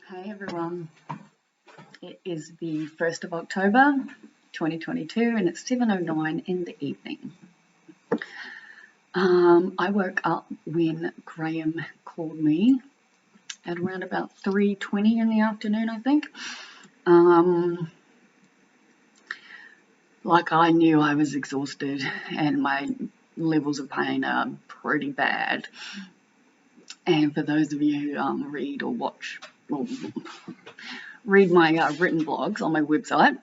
Hey everyone, it is the 1st of October 2022 and it's 7:09 in the evening. I woke up when Graham called me at around about 3:20 in the afternoon, I think. Like I knew I was exhausted and my levels of pain are pretty bad. And for those of you who read or watch or read my written blogs on my website,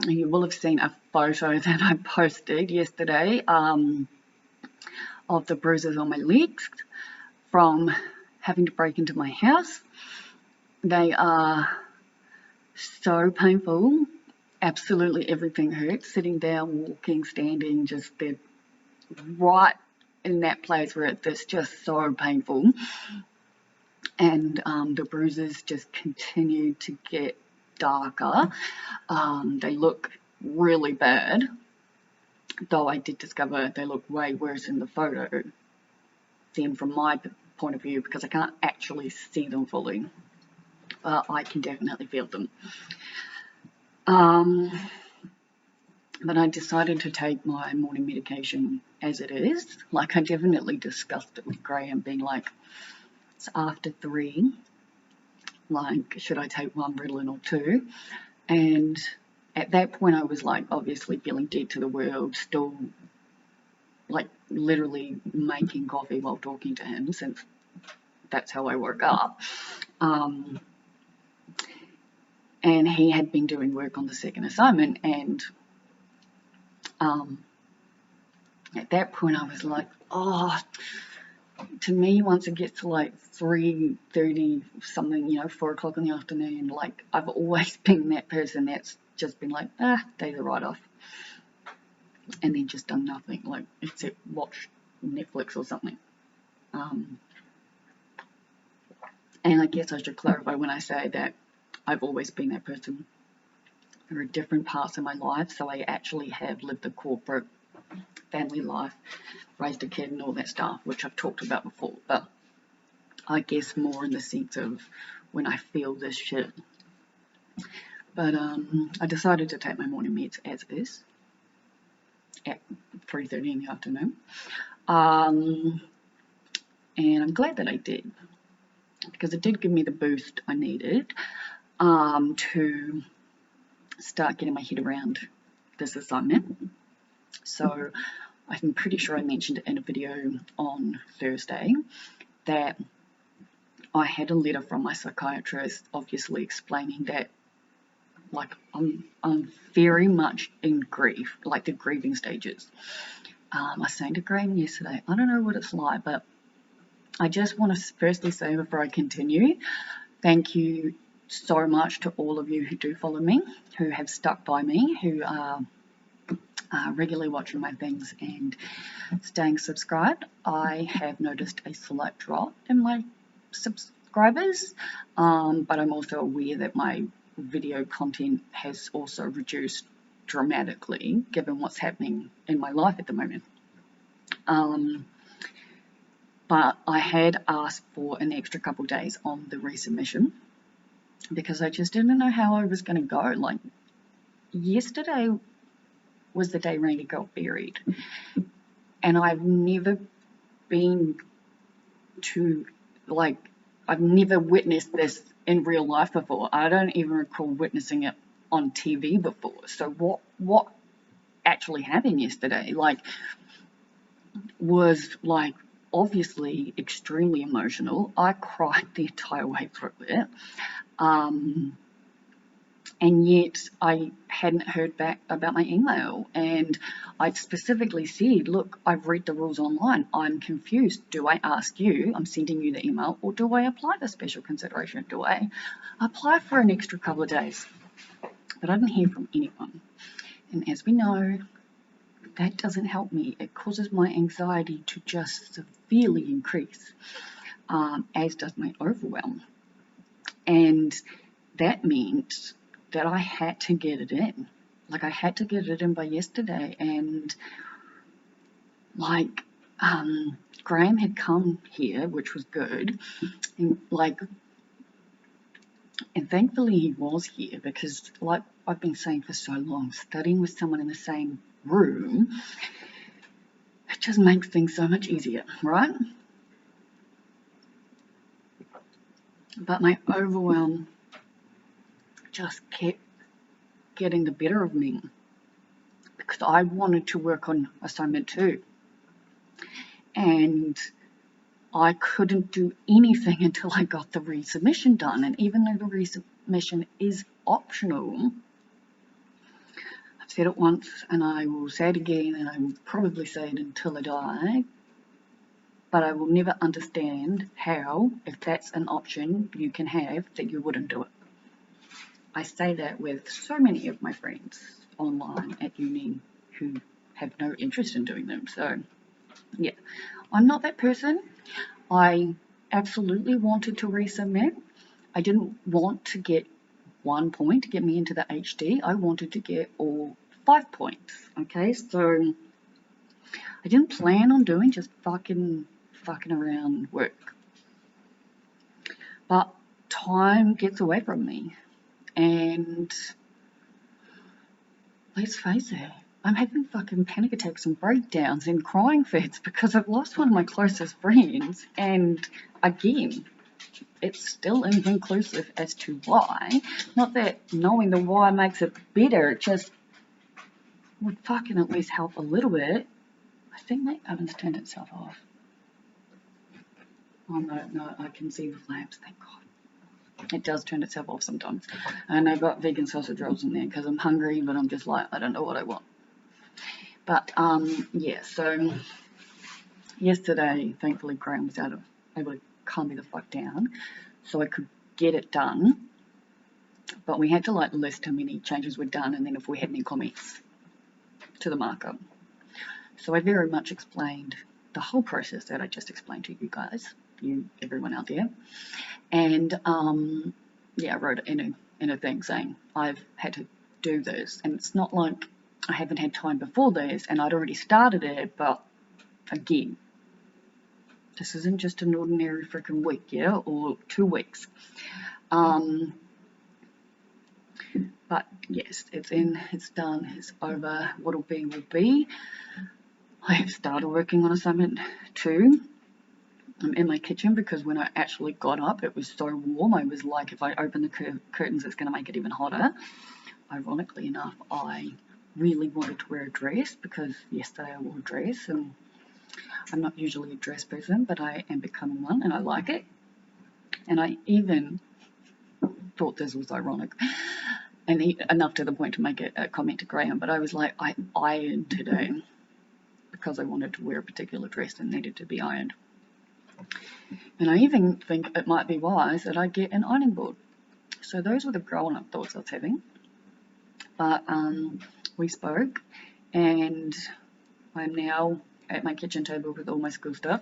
you will have seen a photo that I posted yesterday of the bruises on my legs from having to break into my house. They are so painful. Absolutely everything hurts. Sitting down, walking, standing, just they're right in that place where it's just so painful. And the bruises just continue to get darker. They look really bad, though I did discover they look way worse in the photo than from my point of view because I can't actually see them fully, but I can definitely feel them. But I decided to take my morning medication as it is. Like I definitely discussed it with Graham, being like, it's after 3, like should I take one Ritalin or 2? And at that point I was like obviously feeling dead to the world, still like literally making coffee while talking to him, since that's how I woke up. And he had been doing work on the second assignment, and at that point I was like, oh, to me, once it gets to like 3:30 something, 4 o'clock in the afternoon, like I've always been that person that's just been like, days are right off, and then just done nothing, like except watch Netflix or something. And I guess I should clarify when I say that I've always been that person. There are different parts of my life, so I actually have lived a corporate family life, raised a kid and all that stuff, which I've talked about before, but I guess more in the sense of when I feel this shit. But I decided to take my morning meds as is at 3:30 in the afternoon. And I'm glad that I did, because it did give me the boost I needed to start getting my head around this assignment. So I'm pretty sure I mentioned in a video on Thursday that I had a letter from my psychiatrist obviously explaining that like I'm very much in grief, like the grieving stages. I was saying to Graham yesterday, I don't know what it's like, but I just want to firstly say before I continue, thank you so much to all of you who do follow me, who have stuck by me, who are regularly watching my things and staying subscribed. I have noticed a slight drop in my subscribers, but I'm also aware that my video content has also reduced dramatically given what's happening in my life at the moment. But I had asked for an extra couple days on the resubmission because I just didn't know how I was going to go. Like yesterday was the day Rainy got buried, and I've never been to, like, I've never witnessed this in real life before. I don't even recall witnessing it on TV before. So what actually happened yesterday, like, was like obviously extremely emotional. I cried the entire way through it. And yet I hadn't heard back about my email, and I specifically said, look, I've read the rules online, I'm confused, do I ask you, I'm sending you the email, or do I apply for special consideration? Do I apply for an extra couple of days? But I didn't hear from anyone, and as we know, that doesn't help me. It causes my anxiety to just severely increase, as does my overwhelm, and that meant that I had to get it in. Like I had to get it in by yesterday, and like Graham had come here, which was good, and like And thankfully he was here, because like I've been saying for so long, studying with someone in the same room, it just makes things so much easier, right? But my overwhelm just kept getting the better of me, because I wanted to work on assignment 2. And I couldn't do anything until I got the resubmission done. And even though the resubmission is optional, I've said it once and I will say it again, and I will probably say it until I die, but I will never understand how, if that's an option you can have, that you wouldn't do it. I say that with so many of my friends online at uni who have no interest in doing them. So yeah, I'm not that person. I absolutely wanted to resubmit. I didn't want to get 1 point to get me into the HD. I wanted to get all 5 points. Okay, so I didn't plan on doing just fucking around work. But time gets away from me, and let's face it, I'm having fucking panic attacks and breakdowns and crying fits because I've lost one of my closest friends, and again, it's still inconclusive as to why. Not that knowing the why makes it better, it just would fucking at least help a little bit. I think my oven's turned itself off. Oh no, I can see the flames, thank God. It does turn itself off sometimes. And I got vegan sausage rolls in there because I'm hungry, but I'm just like, I don't know what I want. But yeah, so yesterday, thankfully, Graham was able to calm me the fuck down, so I could get it done. But we had to like list how many changes were done, and then if we had any comments to the markup. So I very much explained the whole process that I just explained to you guys, everyone out there. And yeah, I wrote it in a thing saying I've had to do this, and it's not like I haven't had time before this and I'd already started it, but again, this isn't just an ordinary freaking week, yeah, or 2 weeks. But yes, it's in, it's done, it's over. What'll be will be. I have started working on assignment 2. I'm in my kitchen because when I actually got up, it was so warm. I was like, if I open the curtains, it's going to make it even hotter. Ironically enough, I really wanted to wear a dress because yesterday I wore a dress, and I'm not usually a dress person, but I am becoming one and I like it. And I even thought this was ironic, and enough to the point to make a comment to Graham, but I was like, I ironed today because I wanted to wear a particular dress and needed to be ironed. And I even think it might be wise that I get an ironing board. So those were the grown-up thoughts I was having. But we spoke, and I'm now at my kitchen table with all my school stuff.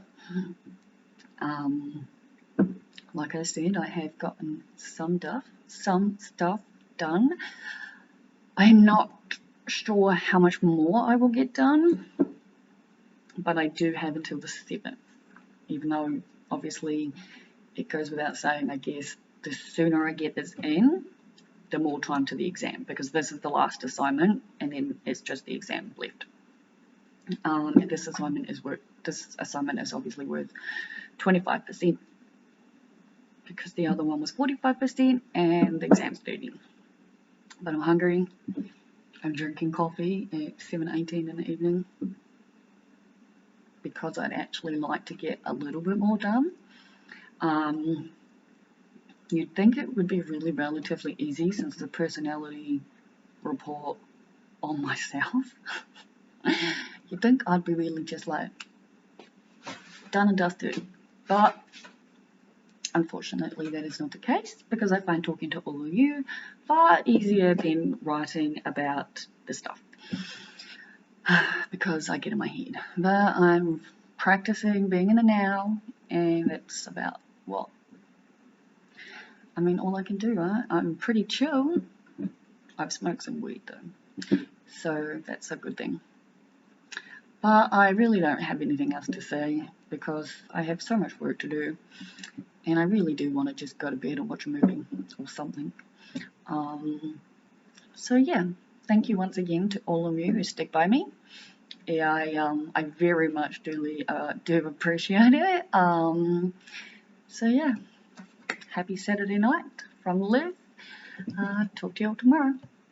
Like I said, I have gotten some stuff done. I'm not sure how much more I will get done, but I do have until the 7th, even though obviously it goes without saying, I guess, the sooner I get this in, the more time to the exam, because this is the last assignment and then it's just the exam left. This assignment is obviously worth 25%, because the other one was 45% and the exam's 30%. But I'm hungry. I'm drinking coffee at 7:18 in the evening because I'd actually like to get a little bit more done. You'd think it would be really relatively easy since the personality report on myself. You'd think I'd be really just like done and dusted, but unfortunately that is not the case, because I find talking to all of you far easier than writing about the stuff, because I get in my head. But I'm practicing being in the now, and it's about what? I mean, all I can do, right? I'm pretty chill. I've smoked some weed though, so that's a good thing. But I really don't have anything else to say because I have so much work to do. and I really do want to just go to bed or watch a movie or something. So yeah, thank you once again to all of you who stick by me. Yeah, I very much do appreciate it. So yeah, happy Saturday night from Liv. Talk to you all tomorrow.